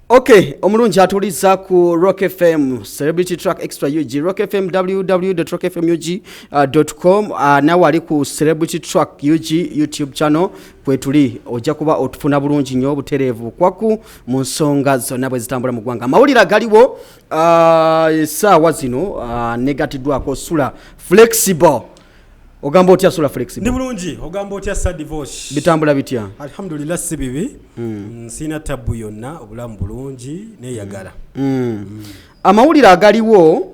Okay, omulungi atuliza ku Rock FM Celebrity Track Extra UG Rock FM www.rockfmug.com nawe ali ku Celebrity Track UG YouTube channel kwetuli ojja kuba otufuna bulungi nnyo obutereevu kwaku mu nsonga zonna bwe zitambula mu ggwanga. Amawulire agaliwo essaawa zino negatiddwako Sula Flexible. Ogamba otya Sula Flexible? Ndi bulungi, ogamba otya Sa Divorce? Bitambula bitya? Alhamdulillah si bibi. Sina tabu yonna, obulamu bulungi neeyagala. Amawulire agaliwo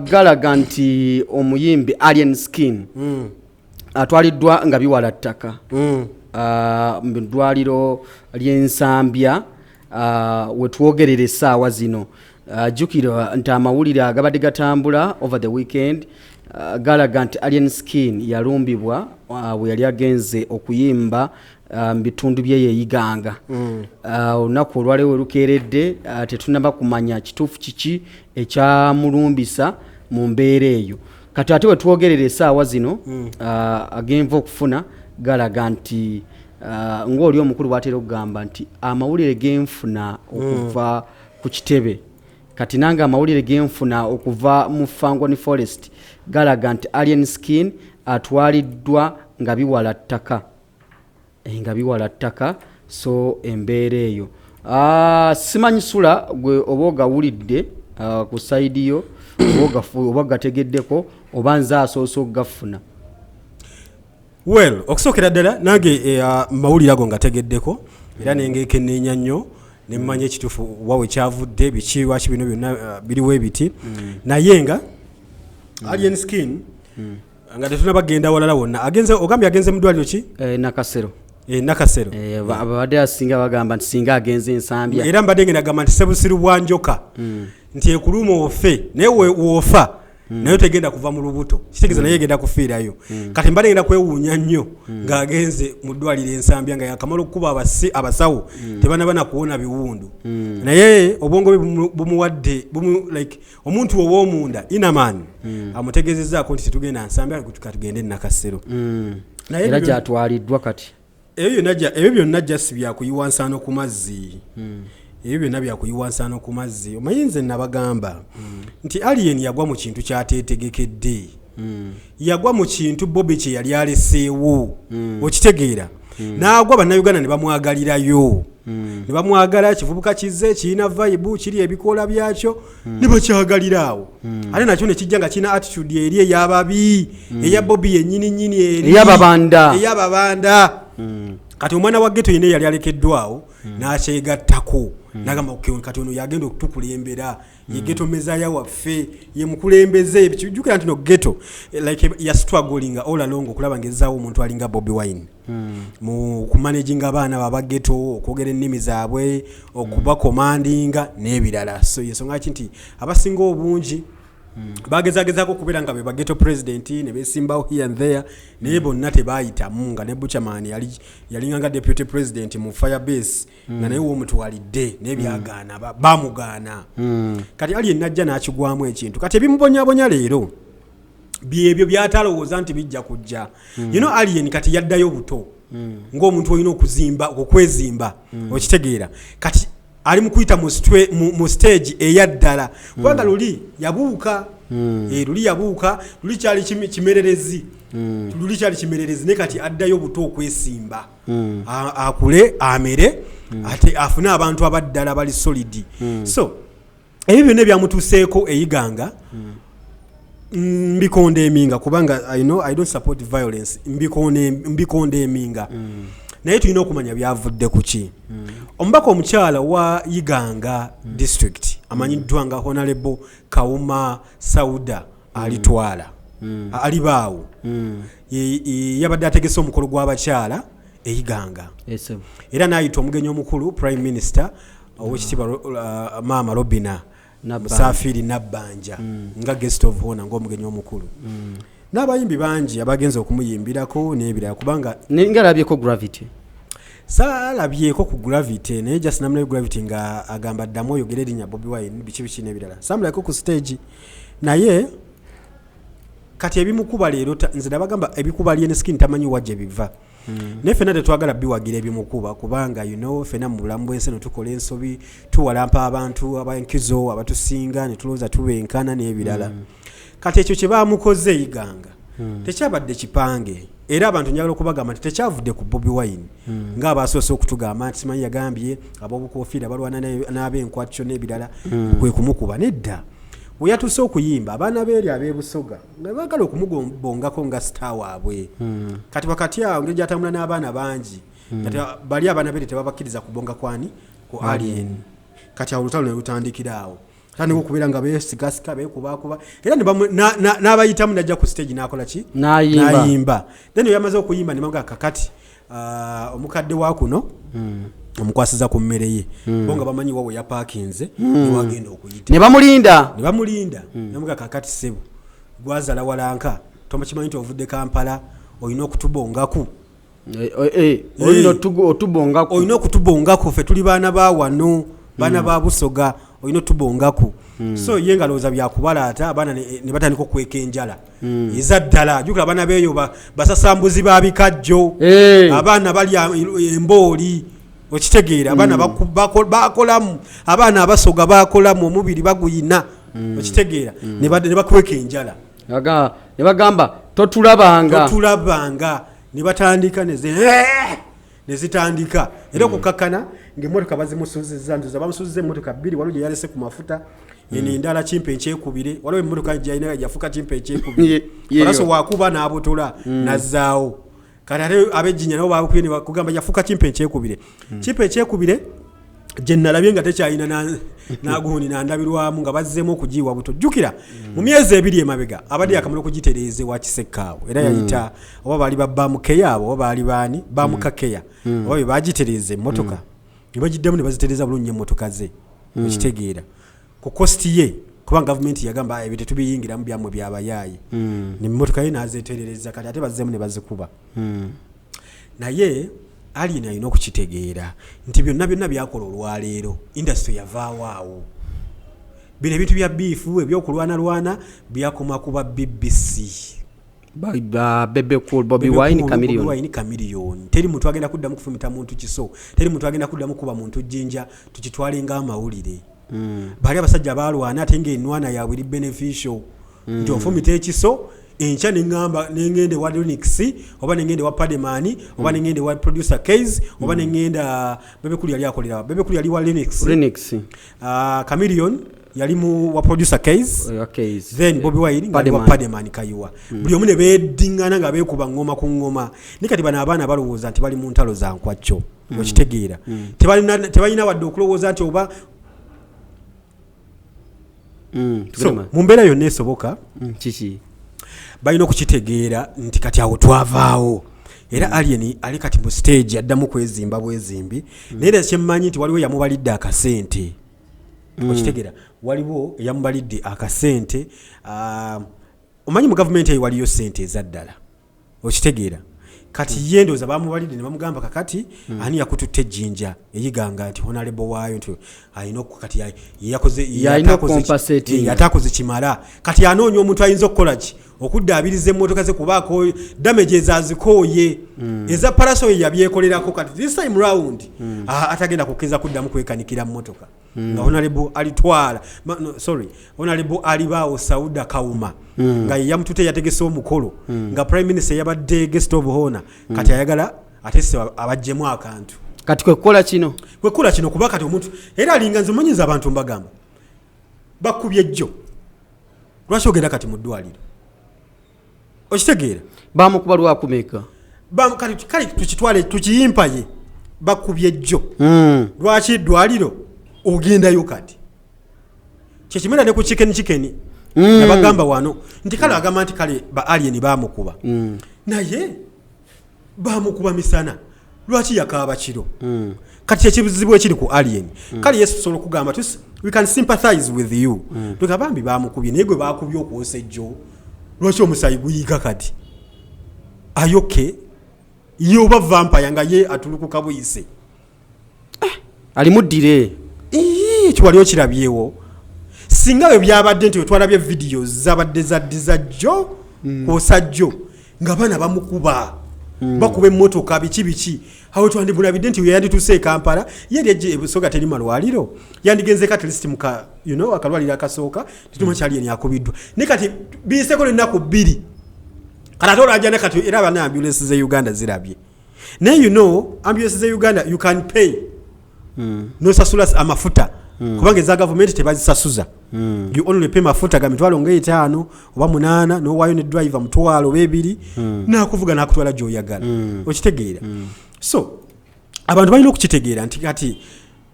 galaga nti omuyimbi Alien Skin atwaliddwa nga biwala ttaka mu ddwaliro ly'Ensambya we twogerera essaawa zino. Jjukira nti amawulire agabadde gatambula over the weekend galaga nti Alien Skin yalumbibwa we yali agenze okuyimba mu bitundu bye Iganga. Olunaku olwaleero lukeeredde tetunnaba kumanya kituufu kiki ekyamulumbisa mu mbeera eyo. Kati ate we twogerera essaawa zino agenva okufuna galaga nti ng'oli omukulu bw'atera okugamba nti amawulire genfuna okuva ku kitebe. Kati nanga amawulire genfuna okuva mu Fangoni Forest galaga nti Alien Skin atwaliddwa nga biwala ttaka. Nga biwala ttaka, so embeera eyo. Simanyi Sula gwe oba ogawulidde ku sayidi yo oba gategeddeko oba nze asoose okugafuna. Well, okusookera ddala nange mawulire ago ngategeddeko era nengekenneenya nnyo nemmanya ekituufu wawe kyavudde biki lwaki bino byonna biriwo ebiti naye nga Alien Skin nga tetunabagenda walala wonna ogambye agenze mu ddwaliro ki? Nakasero. Nakasero. Babadde asinga bagamba nti singa agenze Ensambya. Era mbadde ngenda gamba nti Sebusiru bwa njoka nti ekuluma ofe naye woofa naye tegenda kuva mu lubuto kitegeeza naye egenda kufiirayo. Kati mbadde ngenda kwewuunya nnyo ng'agenze mu ddwaliro Ensambya nga yakamala okukuba abasawo tebanaba kuwona biwundu naye obwongo bumuwadde like omuntu ow'omunda inaman amutegeezezzaako nti tetugenda Nsambya katugende Nakasero. Era gyatwaliddwa kati. Ebyo byonna jasi byakuyiwa nsaano ku mazzi. Ebyo byonna byakuyiwa nsaano ku mazzi. Omanyi nze nabagamba nti Alien yagwa mu kintu kyateetegekedde. Yagwa mu kintu Bubi kye yali aleseewo. Okitegeera. N'agwa bannayuganda ne bamwagalirayo. Ne bamwagala kivubuka kizze kirina vibe kiri ebikola byakyo ne bakyagaliraawo. Ate nakyo ne kijja nga kirina attitude eri ey'ababi eya Bubi yennyini eri ey'ababanda. Kati omwana wa ghetto yene yali alekeddwawo n'akyegattako n'agamba kati ono yagenda okutukulembera ye ghetto mezaya waffe ye mukulembeze kijjukira nti no ghetto like ya struggling all along okulaba ngezaawo omuntu alinga Bobi Wine mu kumanaging abaana baba ghetto okwogera ennimi zaabwe okuba commandinga n'ebirala. So yensonga nti abasinga obungi bagezagezaako okubeera nga be ba ghetto president ne beesimbawo here and there naye bonna tebaayitamu nga ne Buchaman yalinga nga deputy president mu Firebase nga naye w'omutwalidde n'ebyagaana baamugaana. Kati Alien najja n'akigwamu ekintu kati ebimubonyabonya leero byebyo byatalowooza nti bijja kujja. Alien kati yaddayo buto ng'omuntu olina okwezimba okitegeera kati ali mukuyita mu stage eyaddala kubanga luli yabuuka luli kyali kimererezi ne kati addayo buto okwesimba akule amere ate afune abantu abaddala bali solid. So ebyo byonna byamutuuseeko Iganga mbikondeeminga kubanga I don't support violence mbikondeeminga naye tulina okumanya byavudde ku ki. Omubaka omukyala wa Iganga district amanyiddwa nga Honorable Kawuma Sauda alitwala alibaawo yabadde ategese omukolo gw'abakyala Iganga era n'ayita omugenyi omukulu Prime Minister ow'ekitiibwa Maama Robina Musafiri Nabbanja nga guest of honor ng'omugenyi omukulu. N'abayimbi bangi abagenze okumuyimbirako n'ebirala kubanga ngalabyeko Gravity. Saalabyeko ku Gravity naye just namulayo Gravity nga agamba ddamu oyogera erinnya Bobi Wine biki n'ebirala. Samulayeko ku stage naye kati ebimukuba leero nze nabagamba ebikuba Alien Skin tamanyi wajje biva. ne fena tetwagala biwagira ebimukuba kubanga fena mu bulamu bw'ensi no tukola ensobi tuwalampa abantu abankizo abatusinga ne tulowooza tubenkana n'ebirala kati ekyo kye baamukoze Iganga tekyabadde kipange era abantu njagala okubagamba nti tekyavudde ku Bobi Wine ng'abasoose okutugamba nti simanyi yagambye ab'obukofiira balwana n'ab'enkwatyo n'ebirala kwe kumukuba nedda we yatuuse okuyimba abaana beeri ab'ebusoga nga baagala okumugobongako nga star waabwe kati wakati awo ngeri gyatambula n'abaana bangi kati bali abaana beeri tebabakkiriza kubonga kwani ku Alien kati awo olutalo ne lutandikira awo tandika okubeera nga beesigasika beekubakuba era n'abayitamu najja ku stage n'akola ki n'ayimba then yamaze okuyimba ne baga kakati omukadde wa kuno omukwasiza ku mmere ye bonga bamanyi wawe ya parkinze ne wagenda okuyita ne bamulinda namuga kakati sebo gwazala walanka tomakimanyi nti ovudde Kampala olina okutubongako olina okutubongako ffe tuli baana ba wano baana ba Busoga olina otubongako so ye nga lowooza byakubalaata abaana ne batandika okweka enjala eza ddala jjukira abaana beeyo basasambuzi ba bikajjo abaana bali embooli okitegeera abaana bakolamu abaana abasoga bakolamu omubiri baguyina okitegeera ne bakweka enjala ne bagamba totulabanga ne batandika ne zitandika era okukakkana ng'emmotoka bazimusuuziza ntuza bamusuuziza emmotoka bbiri waliwo gye yalese ku mafuta eno endala kimpa ekyekubire waliwo emmotoka gyalina yafuka kimpa ekyekubire olaso wakuba n'abotola nazzaawo kati ate ab'ejjinya nabo babukuye ne bakugamba yafuka kimpa ekyekubire kimpa ekyekubire gye nalabye nga tekyalina n'aguuni nandabirwamu nga bazzeemu okugiiwa buto jjukira mu myezi ebiri emabega abadde yakamala okugitereeze wa Kisekaawo era yayita oba baali babbamukeya abo oba baali baani bamukakeya oba be bagitereeze emmotoka ne bagiddemu ne bazitereeza bulungi emmotoka ze okitegeera ku kosti ye kuba gavumenti yagamba ebyo tetubiyingiramu byammwe byabayaaye nemmotoka ye n'azeeterereza kati ate bazzeemu ne bazikuba naye Alien alina okukitegeera nti byonna byakola olwaleero industry yavaawo awo bino ebintu bya biifu ebyokulwanalwana byakoma kuba BBC Bebe Cool Bobi Wine Chameleon teri muntu agenda kuddamu kufumita muntu kiso teri muntu agenda kuddamu kuba muntu jinja tukitwale nga amawulire bali abasajja balwana ate ng'enwana yaabwe eri beneficial nti onfumita ekiso encha nengamba nengende wa Linux oba nengende wa Pademani oba nengende wa producer Case oba nengenda Bebe Cool yali akolera Bebe Cool yali wa Linux Chameleon yali mu wa producer Case then Bobi Wine ngali wa Pademani kayiwa buli omu ne beddingana nga beekuba ngoma ku ngoma nikati bana abaana balowooza nti bali mu ntalo za nkwacyo okitegeera tebalina wadde okulowooza nti oba so mu mbeera yonna esoboka kiki balina okukitegeera nti kati awo twavaawo era Alien ali kati mu stage addamu kwezimba bwezimbi naye kyemmanyi nti waliwo yamubalidde akasente okitegeera waliwo yamubalidde akasente omanyi mu gavumenti eyo waliyo sente ezaddala okitegeera kati ye ndowooza bamubalidde ne bamugamba kakati ani yakututte ejjinja eyiganga nti honorable waayo nti alina kati yatakoze kimala kati anoonya omuntu ayinza okukola ki okuddaabiriza emmotoka ze kubaako damage ezazikooye eza paraso ye yabyekolerako kati this time round atagenda kukeza kuddamu kwekanikira mmotoka nga honorable alitwala honorable alibaawo Sauda Kauma nga yamutute yategese omukolo nga prime minister yabadde guest of honor kati ayagala atese abajjemu akantu kati kwekola kino kuba kati omuntu era alinga nze mmanyiza abantu mbagamba bakubye jjo lwaki ogenda kati mu ddwaliro okitegeera bamukuba lwakumeka kale tukitwale tukiyimpaye bakubye jjo lwaki ddwaliro ogendayo kati kyekimera ne ku chikeni nabagamba wano nti kale agamba nti kale ba Alien bamukuba naye bamukuba misana lwaki yakaaba kiro kati ekibuzibu ekiri ku Alien kale Yesu tusobola okugamba we can sympathize with you tukabambi bamukubye naye gwe bakubye okwosa ejjo lwaki omusayi guyiga kati ayoke yoba vampire nga ye atulukuka buyise alimuddire kiwaliyo kirabyewo singa we byabadde nti wetwalabye videos zabadde zaddiza jjo kwosa jjo nga baana bamukuba bakuba emmotoka biki awo twandibulabidde nti yandituuse e Kampala yeri ebusoga teri malwaliro yandigenze at least muka akalwaliro akasooka tituma kyali yeni akubiddwa ne kati biseko n'ennaku 2 kati olajja ne kati era abana ambulance ze Uganda zirabye ne ambulance ze Uganda you can pay no sasula amafuta kubanga za government tebazisasuza you only pay mafuta ga mitwalo ng'etaano oba 8 no wayo ne driver mutwalo bebiri na kuvuga na kutwala joyagala okitegeera so abantu balina okukitegeera nti kati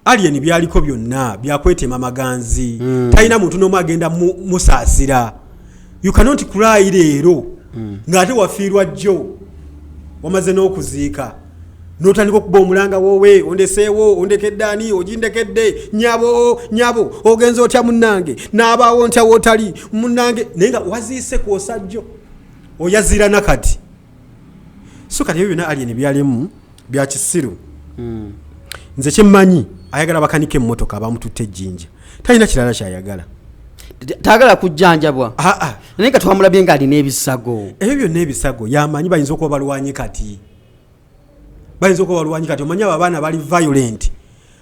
alien byaliko byonna byakwetema maganzi talina muntu n'omu agenda musaasira you cannot cry leero ng'ate wafiirwa jjo wamaze n'okuziika notandika okuba omulanga wowe ondeseewo ondekeddaani ogindekedde nyabo ogenza otya munnange n'abaawo ntya wootali munnange naye nga waziise kwosajjo oyazira nakati so kati ebyo byonna alien byalimu bya kisiru nze kyemmanyi ayagala bakanike emmotoka abamututte ejjinja talina kirala kyayagala taagala kujjanjabwa naye nga twamulabye ng'alina ebisago ebyo byonna ebisago yamanyi bayinza okuba balwanye kati omanyi abo abaana bali violent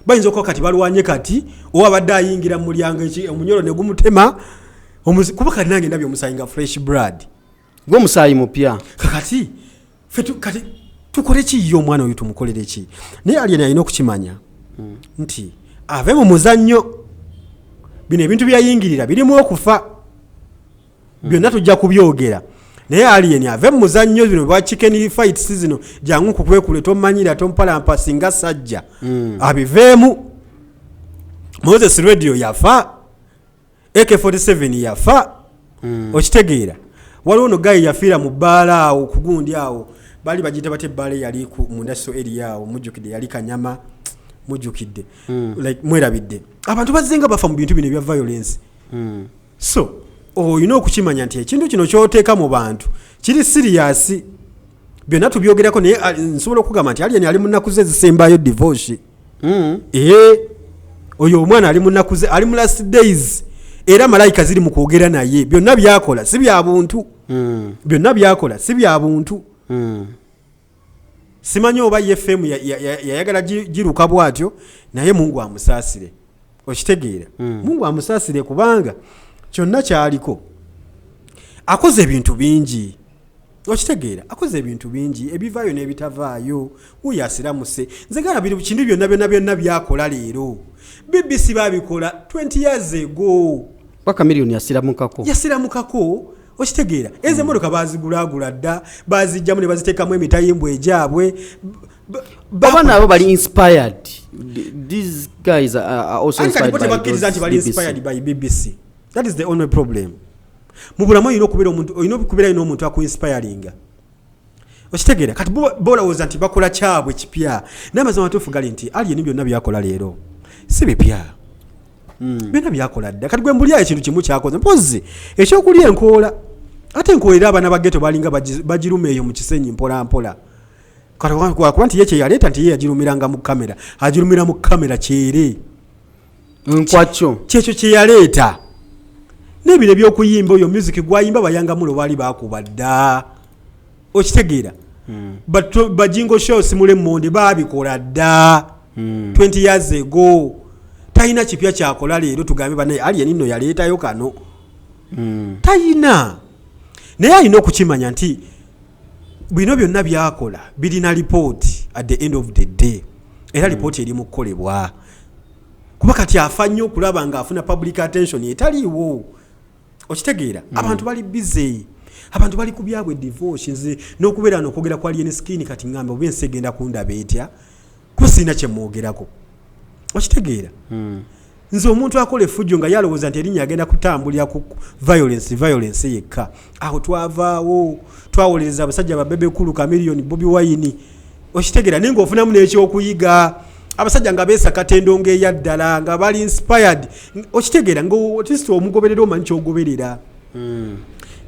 bayinza okuba kati balwanye kati owa badde ayingira mu mulyango omunyolo ne gumutema kuba kati nange ndabye omusaayi nga fresh blood gw'omusaayi mupya kati kati tukole ki yo omwana oyo tumukolere ki naye alina okukimanya nti ave mu muzannyo bino ebintu byayingirira birimu okufa byonna tujja kubyogera naye alien ave mu muzannyo bino bwa chicken fights zino jangu kukwekule tomanyira tompalampa singa sajja abiveemu Moses Radio yafa AK47 yafa okitegeera waliwo no guy yafiira mu bbaala awo kugundi awo bali bagita bate bbaala yali ku mundaso area awo mujjukidde yali Kanyama mujjukidde like mwerabidde abantu bazinga bafa mu bintu bino bya violence so oyina okukimanya nti ekintu kino kyoteeka mu bantu kiri serious byonna tubyogerako naye nsobola okugamba nti alien ali mu nnaku ze zisembayo divorce oyo omwana ali mu nnaku ze ali mu last days era malayika ziri mu kwogera naye byonna byakola si bya buntu simanyi oba FM yayagala giruka bwatyo naye Mungu amusaasire okitegeera Mungu amusaasire kubanga kyonna kyaliko akoze ebintu bingi okitegeera akoze ebintu bingi ebivaayo n'ebitavaayo uyo asiramuse nze gala kintu byonna byakola leero BBC babikola 20 years ago paka miliyoni yasiramukako okitegeera ezo emmotoka bazigulagula dda bazijjamu ne baziteekamu emitayimbwa egyabwe baba nabo bali inspired these guys are also inspired by BBC. That is the only problem. Mubulamu oyina okubeera n'omuntu akuinspiringa okitegeera kati bolowooza nti bakola kyabwe kipya n'amazima matuufu gali nti alien byonna byakola leero si bipya byonna byakola dda kati gwe mbulyayo ekintu kimu kyakoze mpozi ekyokulya enkoola ate enkoola era abaana bageto balinga bagiruma eyo mu kisenyi mpolampola kuba nti ye kyeyaleeta nti ye yagirumiranga mu kamera agirumira mu kamera kyere nkwakyo kyekyo kyeyaleeta n'ebiro ebyokuyimba oyo music gwayimba bayangamulo baali bakuba dda okitegeera bajingo shows mule monde babikola dda 20 years ago talina kipya kyakola leero tugambe banaye alien nno yaleetayo kano talina naye alina okukimanya nti bino byonna byakola birina lipooti at the end of the day era lipooti eri mu kukolebwa kuba kati afa nnyo okulaba ng'afuna public attention etaliiwo okitegeera abantu bali busy abantu bali ku byabwe divorce nze n'okubeera n'okwogera kwa alien skin kati ngamba oba ensi egenda kundaba etya kuba sirina kye mwogerako okitegeera nze omuntu akola effujjo nga yalowooza nti erinnya agenda kutambulira ku violence yekka aho twavaawo twawolereza abasajja babebekulu kamiliyoni Bobi Wine okitegeera naye ng'ofunamu n'ekyokuyiga abasajja nga beesakata endongo eyaddala nga bali inspired okitegeera ng'otisi omugoberera omanyi kyogoberera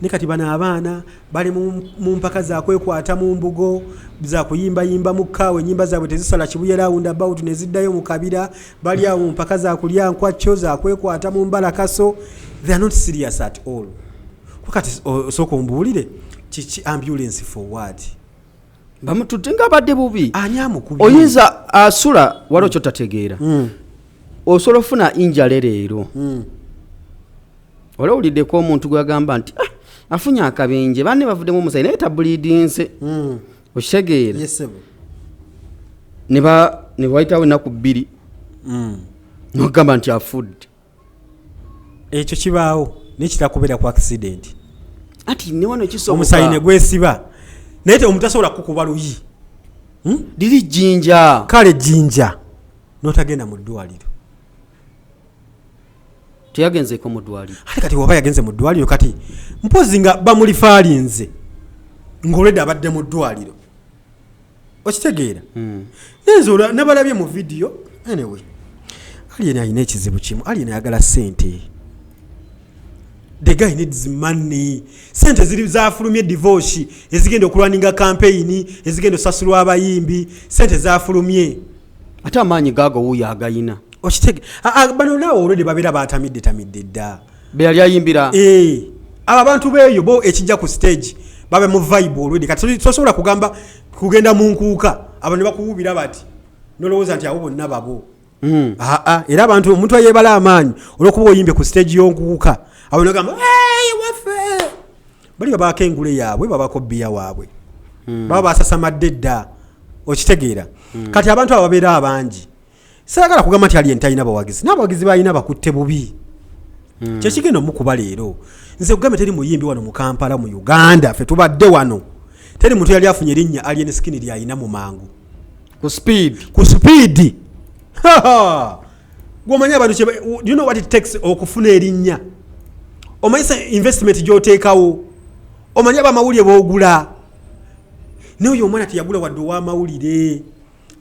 ne kati bano abaana bali mu mpaka za kwekwata mu mbugo za kuyimbayimba mu kkaawe ennyimba zaabwe tezisala kibuye roundabout ne ziddayo mu kabira bali awo mu mpaka za kulya nkwacyo za kwekwata mu mbalakaso they are not serious at all kati osooka ombuulire kiki ambulance for what bamutudde nga badde bubi anyamu kubi oyinza asula waliwo kyotategeera osobola ofuna injale leero olawuliddeko omuntu gwagamba nti afunye akabenje banne bavuddemu omusayi naye tabuliidinse okitegeera ne bawayitawo ennaku 2 nogamba nti afudde ekyo kibaawo nekitakubeera ku accident ati ne wano kisoboka omusayi ne gwesiba naye te omuntu asobola kukuba luyi liri jjinja kale jjinja n'otagenda mu ddwaliro teyagenzeko mu ddwaliro ate kati woba yagenze mu ddwaliro kati mpozi nga bamulifaalinze ng'olwedde abadde mu ddwaliro okitegeera nenzola nabalabye mu vidiyo anyway alien alina ekizibu kimu alien ayagala ssente the guy needs money sente ziri zafulumye divorce ezigenda okulwaninga campaign ezigenda osasulwa abayimbi sente zafulumye ate amaanyi gaago wuuyo agayina okitege bano naawe olwedde babeera batamidde dda be yali ayimbira abo abantu beeyo bo ekijja ku stage babe mu vibe olwedde kati tosobola kugenda mu nkuuka abo ne bakuwubira bati nolowooza nti abo bonna babo era abantu omuntu ayebala amaanyi olwokuba oyimbe ku stage y'onkuuka abo nogamba waffe bali babaako engule yaabwe babako bbiya waabwe baba basasamadde dda okitegeera kati abantu abo babeera abangi sayagala kugamba nti alien talina bawagizi n'abawagizi balina bakutte bubi kyekigenda omukuba leero nze kugambe teri muyimbi wano mu Kampala mu Uganda ffe tubadde wano teri muntu yali afunye erinnya alien skin lyalina mu mangu ku speed gwomanya abantu you know what it takes okufuna erinnya omanyisa investment gy'oteekawo omanya bamawulire boogula naye oyo omwana teyagula wadde ow'amawulire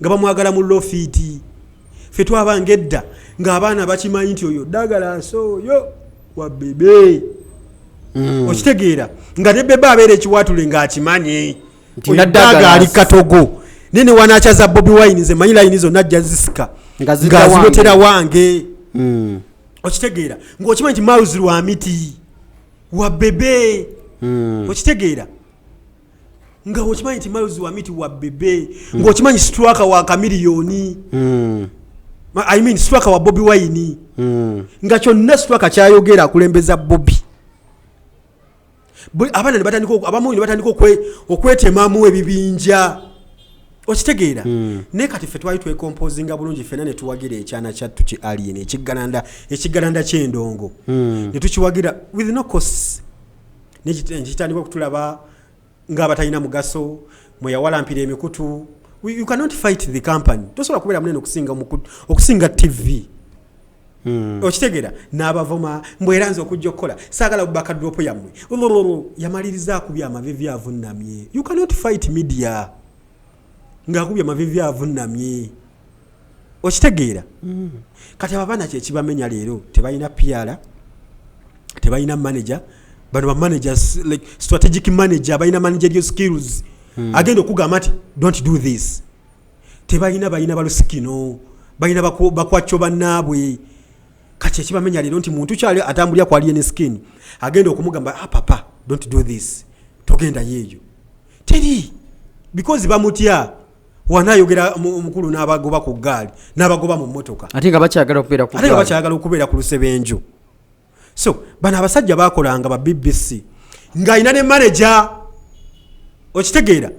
nga bamwagala mu lofiti ffe twabanga edda ng'abaana bakimanyi nti oyo ddagala nsooyo wa bebe okitegeera nga ne bebe abeera ekiwatule ng'akimanyi ddagala ali katogo nene wanakyaza Bobi Wine nze manyi layini zonna ajja zisika ng'azibotera wange okitegeera ng'okimanyi nti Miles Lwamiti wa bebe okitegeera nga okimanyi nti Miles Lwamiti wa bebe ng'okimanyi Straka wa kamiliyoni I mean Straka wa Bobi Wine nga kyonna Straka kyayogera akulembeza Bobi abaana ne batandika abamu ne batandika okwetemamu ebibinja okitegeera naye kati ffe twali twecomposinga bulungi ffenna ne tuwagira ekyana kyattu ki alien ekigalanda ky'endongo ne tukiwagira with no cost nekitandika okutulaba ng'abatalina mugaso mweyawalampira emikutu you cannot fight the company tosobola kubeera munene okusinga TV okitegeera n'abavuma mbweranze okujja okukola saagala bubaka drop yammwe yamaliriza akubya amavivi avunnamye you cannot fight media ng'akubya amavivi avunnamye okitegeera kati abaana kyekibamenya leero tebalina PR tebalina manager bano ba managers like strategic manager balina managerial skills agenda okugamba nti don't do this tebalina balusikino balina bakwacho bannaabwe kati ekibamenya leero nti muntu kyali atambulira kwa alien skin agenda okumugamba papa don't do this togenda yeeyo teri because bamutya wanayogera mukulu n'abagoba ku ggaali n'abagoba mu mmotoka ate nga bakyagala okubeera ku lusebenju so bano abasajja bakolanga ba BBC ng'alina ne manager okitegeera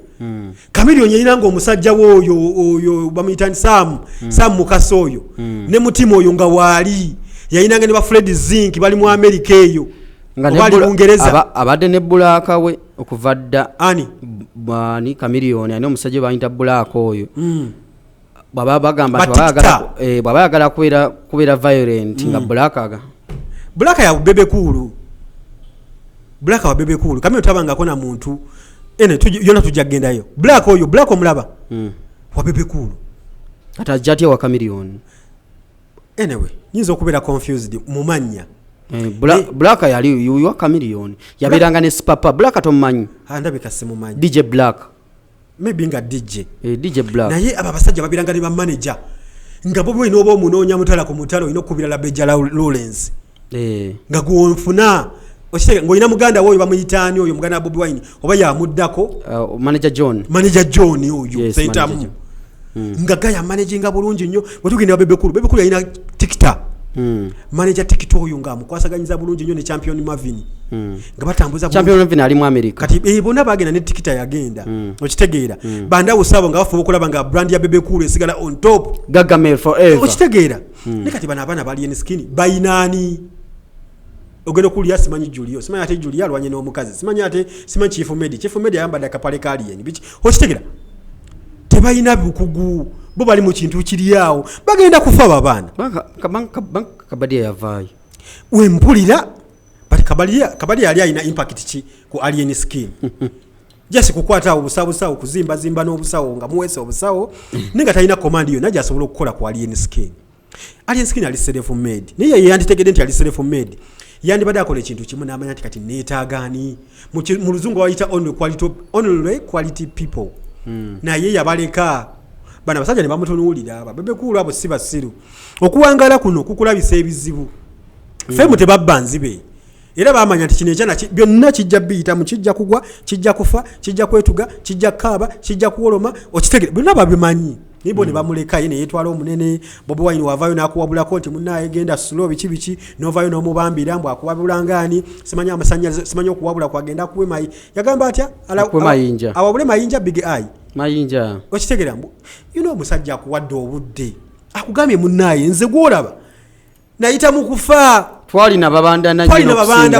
kamiliyoni yayinanga omusajja oyo bamuyita nti Sam Mukasa oyo ne mutima oyo nga waali yayinanga ne ba Fred Zink bali mu America eyo bali mu Bungereza abadde ne bulaka we okuva dda ani kamiliyoni ani omusajja bayita bulaka oyo baba bagamba baba yagala kubeera violent nga bulaka ya bebe kulu bulaka wa bebe kulu kamyo tabangako na muntu yona tujja kugendayo bulaka oyo bulaka omulaba wa bebe kulu atajja wa kamiliyoni anyway nyinza okubeera confused mumanya Black yali yuwa kamiliyoni yaberanga ne spapa Black tomanyi ndabika simumanyi DJ Black maybe nga DJ Black naye aba basajja babiranga ne ba manager nga Bobi Wine oba omunoonya mutala ku mutalo ino kubira la Beja Lawrence nga gwonfuna Okitege ngoyina muganda woyo bamuyitani oyo muganda Bobi Wine oba yamuddako manager John oyo sentamu nga gaya managing bulungi nnyo bwetugenda Bebe Kulu yalina tikita manager tikita oyo nga amukwasaganyiza bulungi nnyo ne champion Marvin nga batambuza champion Marvin ali mu America kati bonna bagenda ne tikita yagenda okitegeera banda usabo nga bafuba okulaba nga brand ya Bebe Kulu esigala on top Gagamel forever okitegeera ne kati bana abana bali en skin bayinani ogendo kulia simanyi Julio simanyi ate Julia alwanye n'omukazi simanyi Chief Medi ayambadde akapale kali bichi okitegeera tebayina bukugu bo bali mu kintu kiriawo bagenda kufa babana Kabadia yavaayo wempulira but Kabadia ali ayina impact ki ku alien skin just kukwata obusabusawo kuzimba n'obusawo nga muwese obusawo ninga talina command yo najja asobola okukola ku alien skin ali self made naye yanditegedde nti ali self made yandibadde akola ekintu kimu n'amanya nti kati neetaagaani mu luzungu bayita only quality people naye yabaleka bana basajja ne bamutunuulira Bebe Kulu abo si basiru okuwangala kuno kukulabisa ebizibu femu tebabba nzibe era baamanya nti kino ekyana byonna kijja biyita mu kijja kugwa kijja kufa kijja kwetuga kijja kaaba kijja kuwoloma okitegere byonna babimanyi nibo ne bamuleka yene yetwala omunene Bobi Wine wavayo nakuwabulako nti munnaye genda slow bichi novayo n'omubambira mbwa akuwabulangani simanya amasannyalaze simanya okuwabula kwagenda kuwe mayi yagamba atya awabule mayinja big eye mayinja okitegera mbu omusajja akuwadde obudde akugambye munnaye nze gwolaba nayita mu kufa twalina babanda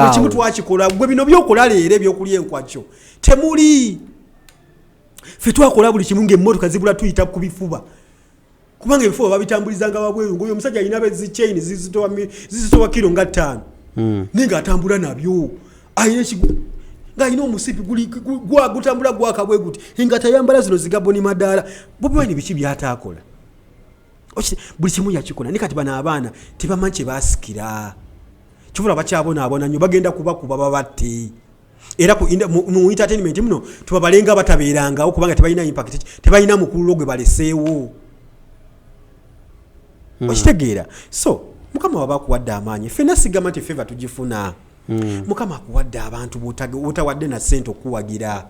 mu kimu twakikola gwe bino byokola leero ebyokulya enkwakyo temuli fe twakola buli kimu ng'emmotoka zibula tuyita ku bifuba kubanga ebifuba babitambulizanga wabweru ng'oyo omusajja alina bezichain zizitowa kilo nga 5 ninga atambula nabyo ayina ekigu ng'alina omusipi gutambula gwakabwe guti nga tayambala zino zigaboni madaala Bobi Wine biki byataakola buli kimu yakikola ne kati bano abaana tebamanyi kye baasikira kibula bakyabonaabona nnyo bagenda kubakuba babatte era mu entertainment muno tubabalenga batabeerangawo kubanga tebalina impact tebalina mukululo gwe baleseewo okitegeera so mukama waba akuwadde amaanyi ffenna sigamba nti feva tugifuna mukama akuwadde abantu botawadde na ssente okuwagira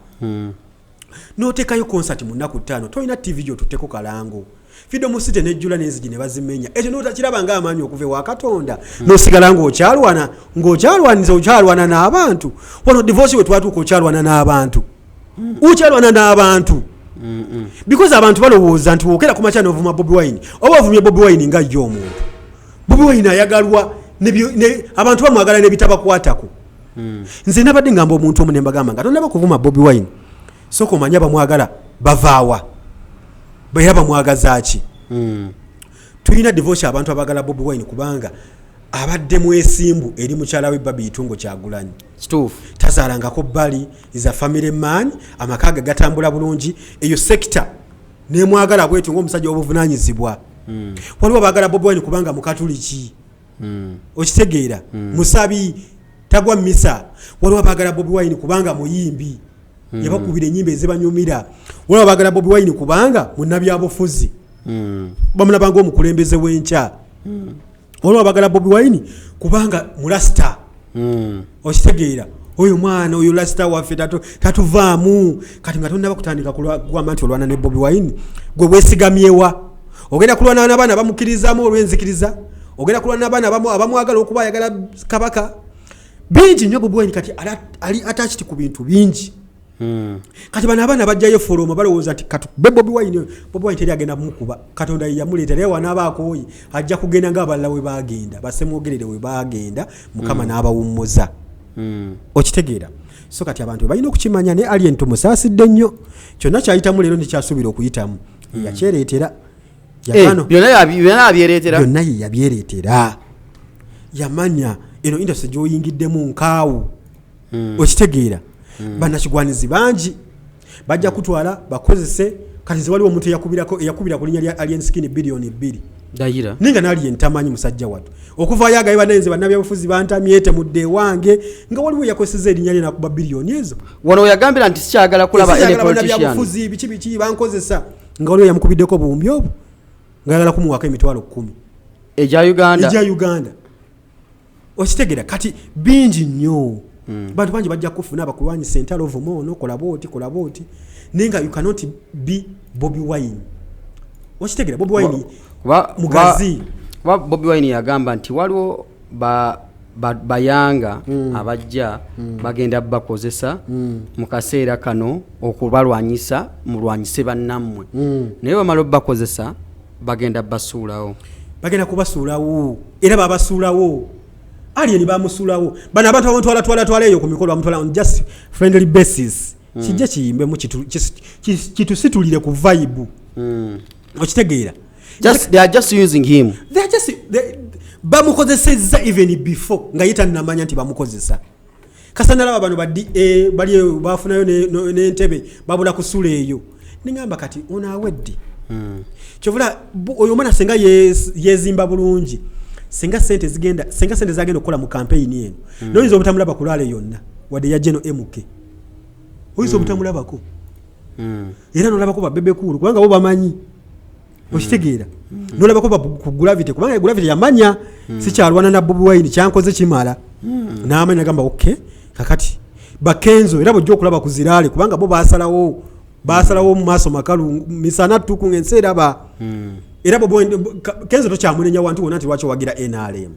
n'oteekayo concert mu nnaku 5 tolina tv gy'otutteko kalango Freedom City nejjula n'enzigi ne bazimenya ekyo n'otakiraba ng'amaanyi okuva ewa Katonda n'osigala ng'okyalwaniza okyalwana n'abantu wano divorce we twatuuka okyalwana n'abantu okyalwana n'abantu because abantu balowooza nti wookera ku makya n'ovuma Bobi Wine oba ovumye Bobi Wine nga ye omuntu Bobi Wine ayagalwa abantu bamwagala n'ebitabakwatako nze nabadde ngamba omuntu omu ne mbagamba nga tonnaba kuvuma Bobi Wine sooka omanya bamwagala bavaawa bwe bamwagaza ki tulina divorce abantu abagala Bobi Wine kubanga abadde mwesimbu eri mukyala we Babi Itungo Kyagulanyi kituufu tazaalangako bbali is a family man amakaga gatambula bulungi eyo sector nemwagala bwetu ng'omusajja w'obuvunaanyizibwa waliwo abagala Bobi Wine kubanga mukatuliki okitegeera musabi tagwa misa waliwo abagala Bobi Wine kubanga muyimbi yabakubira ennyimba ezibanyumira waliwo abagala Bobi Wine kubanga munnabyabufuzi bamulabanga omukulembeze w'enkya waliwo abagala Bobi Wine kubanga mulasita okitegeera oyo mwana oyo lasita waffe tatuvaamu kati nga tonnaba kutandika kugamba nti olwana ne Bobi Wine gwe weesigamyewa ogenda kulwana n'abaana bamukkirizamu olw'enzikiriza ogenda kulwana n'abaana abamwagala okuba ayagala kabaka bingi nnyo Bobi Wine kati ali attached ku bintu bingi kati bano abaana bajjayo foroma balowooza nti Bobi Wine teri agenda mukuba Katonda yamuleetera era wanaabaakooyi ajja kugenda ng'abalala we baagenda basemwogerere we baagenda mukama n'abawummuza okitegeera so kati abantu balina okukimanya ne alien tumusaasidde nnyo kyonna kyayitamu leero nekyasuubira okuyitamu yakyereetera byonna ye yabyereetera yamanya eno industry gy'oyingiddemu nkaawu okitegeera bannakigwanizi bangi bajja kutwala bakozese kati nze waliwo omuntu eyakubira ku linnya lya alien skin biliyoni 2 dayira ninga nali entamanyi musajja wattu okuvaayo agaye banenze bannabyabufuzi bantamyete mudde wange nga waliwo yakozeseza erinnya lye nakuba biliyoni ezo wano yagambira nti sikyagala kulaba bannabyabufuzi biki bankozesa nga waliwo yamukubiddeko buwumbi obwo ngaagala kumuwako emitwalo 10 egya Uganda okitegeera kati bingi nnyo bantu bangi bajja kufuna abakulwanyisa entalo ovumo ono kola booti nenga you cannot be Bobi Wine. Wakitegera Bobi Wine mugazi Bobi Wine yagamba nti waliwo bayanga abajja bagenda bakozesa mu kaseera kano okubalwanyisa mulwanyise bannammwe naye bamala bakozesa bagenda kubasuulawo era babasuulawo alien bamusuulawo bana abantu twala eyo ku mikolo bamutwala on just friendly basis kijja kiyimbe mu kitusitulire ku vibe okitegeera they are just using him bamukozeseza even before nga yita namanya nti bamukozesa kasanala abantu bali bafunayo n'entebe babula kusula eyo ningamba kati onaweddi kyovula oyo mwana senga yezimba bulungi senga sente zagenda okukola mu campaign eno noyinza obutamulaba kulale yonna wadde ya General MK oyinza obutamulabako era nolabako babebe kulu kubanga bo bamanyi okitegeera nolabako ku gravity kubanga gravity yamanya sikyalwana na Bobi Wine kyankoze kimala n'amanya gamba okay kakati bakenzo era bojja okulaba ku zirale kubanga bo basalawo mu maaso makalu misana tuku ngenseera ba era bo kenzo tokyamunenya wantu wonna nti lwaki wagira NRM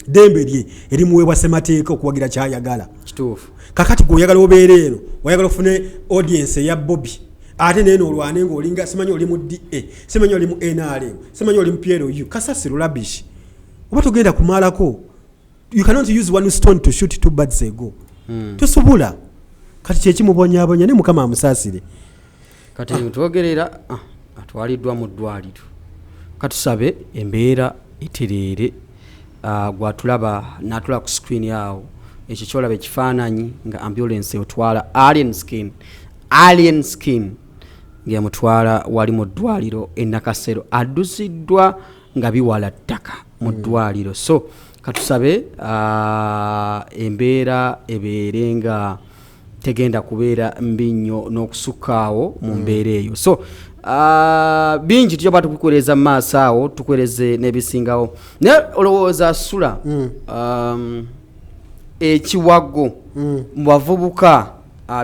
dembe lye eri muwebwa semateeka okuwagira kyayagala kituufu kakati gwoyagala obeere eno oyagala ofune audience ya Bobi ate neno olwane ng'olinga simanyi oli mu DA simanyi oli mu NRM simanyi oli mu PLU kasasiro rubbish oba togenda kumalako you cannot use one stone to shoot two birds ago tosobola kati kyekimubonyabonya ne mukama amusaasire kati twogerera atwaliddwa mu ddwaliro katusabe embeera etereere gwatulaba natula ku screen yawo ekyo kyolaba ekifaananyi nga ambulance otwala alien skin ng'emutwala wali mu ddwaliro Nakasero addusiddwa nga biwala ttaka mu ddwaliro so katusabe embeera ebeere nga tegenda kubeera mbi nnyo n'okusukkaawo mu mbeera eyo so bingi tujoba tukukoleza mu maaso awo tukoleze n'ebisingawo naye olowooza sula ekiwago mu bavubuka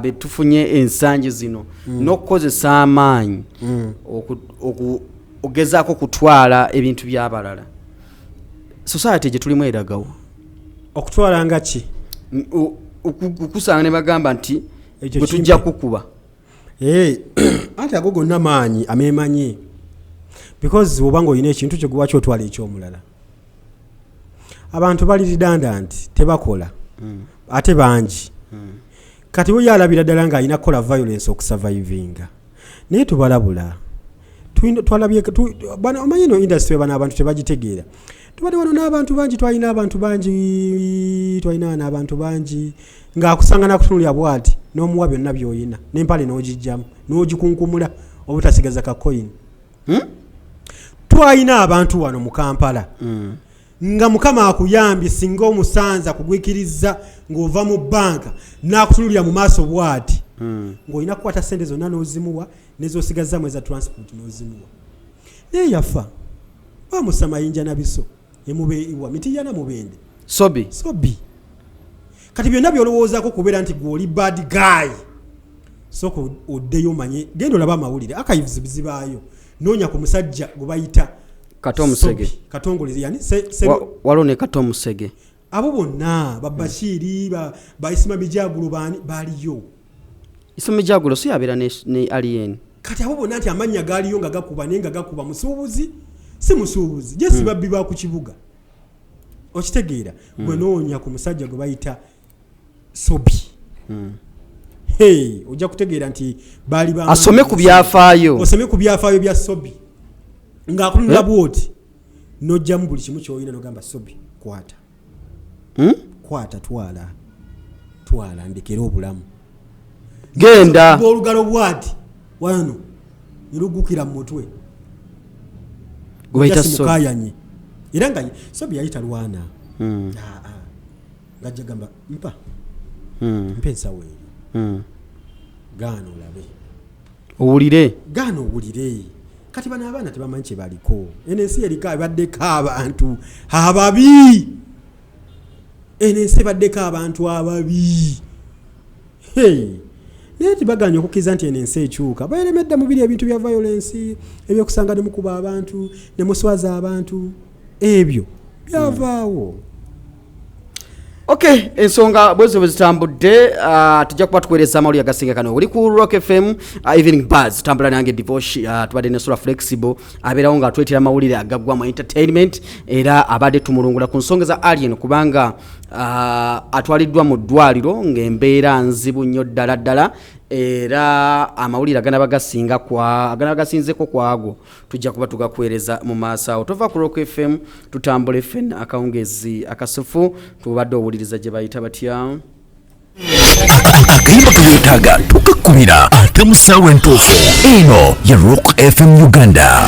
betufunye ensangi zino n'okukozesa amaanyi ogezaako kutwala ebintu by'abalala society gye tulimu eragawo okutwala nga ki okusanga ne bagamba nti bwe tujja kukuba ate ago gonna maanyi ameemanyi because obanga olina ekintu kyo gwaki otwala ekyomulala abantu bali redundant tebakola ate bangi kati we yalabira ddala ng'alina kukola violence okusurvivinga naye tubalabula twalabye omanyi no industry bano abantu tebagitegeera tubadde wano n'abantu bangi twalina abantu bangi ng'akusanga nakutunulya bwati n'omuwa byonna by'oyina n'empale n'ogijjamu n'ogikunkumula obutasigaza ka coin twalina abantu wano mu Kampala nga mukama akuyambye singa omusanza kugwikiriza ng'ova mu banka n'akutululira mu maaso bwati ng'olina kukwata sente zonna n'ozimuwa n'ezosigazamu eza transport n'ozimuwa naye yafa bamusa mayinja na biso emubeewa mitiyana mubende sobi kati byonna byolowoozaako kubeera nti gw'oli bad guy soko oddeyo manye genda olaba amawulire archives bizibaayo noonya ku musajja gwe bayita Katomusege katongole yani walone Katomusege abo bonna babashiri ba Isima Bijagulo baliyo Isima Bijagulo si yabera ne alien kati abo bonna nti amanya galiyo nga gakuba nenga gakuba musuubuzi si musuubuzi jesi babbi ba ku kibuga okitegeera gwe noonya ku musajja gwe bayita sobi ojja kutegeera nti bali ba asome ku byafaayo bya sobi ng'akulula bwoti n'ojjamu buli kimu ky'olina n'ogamba sobi kwata twala ndekera obulamu genda olugalo bwati wano nilugukira mu mutwe gwebayita mukayanye era nga sobi yayita lwana ngajja gamba mpa ensawo eyo gaana olabe owulire kati bana abaana tebamanyi kye baliko ensi eriko abaddeko abantu ababi eno ensi ebaddeko abantu ababi. Naye tibaganya okukkiriza nti eno ensi ekyuka. Baeremedde mu biri ebintu bya violence ebyokusanga ne mukuba abantu ne muswaza abantu ebyo byavaawo. Okay, ensonga bwezo bwezitambudde tujja kuba tukuweereza amawulire agasinga kano. Oli ku Rock FM Evening Buzz tambula nange Divosh tubadde ne Sula Flexible abeerawo nga atwetera amawulire agaggwa mu entertainment era abadde tumulungula ku nsonga za Alien kubanga atwaliddwa mu ddwaliro ng'embeera nzibu nnyo ddala era amawulire agana bagasinzeko kwago tujja kuba tugakuweereza mu maaso awo. Tova ku Rock FM tutambule ffenna akawungezi akasufu tubadde owuliriza gye bayita batya akayimba kayetaaga tukakubira ate mu ssaawa entuufu eno ye Rock FM Uganda.